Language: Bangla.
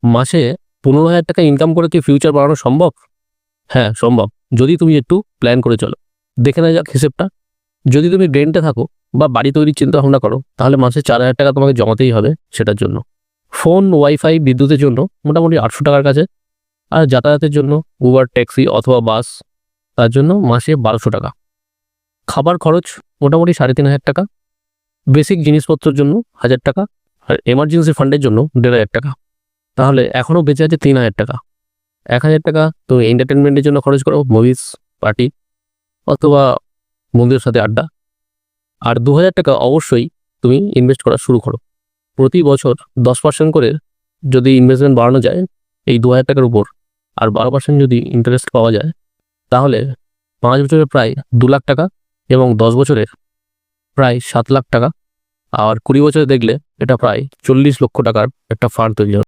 মাসে 15,000 টাকা ইনকাম করে কি ফিউচার বাড়ানো সম্ভব? হ্যাঁ সম্ভব, যদি তুমি একটু প্ল্যান করে চলো। দেখে নেওয়া যাক হিসেবটা। যদি তুমি রেন্টে থাকো বা বাড়ি তৈরির চিন্তা ভাবনা করো, তাহলে মাসে 4,000 টাকা তোমাকে জমাতেই হবে সেটার জন্য। ফোন, ওয়াইফাই, বিদ্যুতের জন্য মোটামুটি 800 টাকার কাছে। আর যাতায়াতের জন্য উবার, ট্যাক্সি অথবা বাস, তার জন্য মাসে 1200 টাকা। খাবার খরচ মোটামুটি 3,500 টাকা। বেসিক জিনিসপত্রের জন্য 1000 টাকা। আর এমার্জেন্সি ফান্ডের জন্য 1,500 টাকা। তাহলে এখনও বেঁচে আছে 3,000 টাকা। 1,000 টাকা তুমি এন্টারটেনমেন্টের জন্য খরচ করো, মুভিজ, পার্টি অথবা বন্ধুদের সাথে আড্ডা। আর 2,000 টাকা অবশ্যই তুমি ইনভেস্ট করা শুরু করো। প্রতি বছর 10% করে যদি ইনভেস্টমেন্ট বাড়ানো যায় এই 2,000 টাকার উপর, আর 12% যদি ইন্টারেস্ট পাওয়া যায়, তাহলে 5 বছরে প্রায় 2 লাখ টাকা এবং 10 বছরের প্রায় 7 লাখ টাকা। আর 20 বছরে দেখলে এটা প্রায় 40 লক্ষ টাকার একটা ফান্ড তৈরি হবে।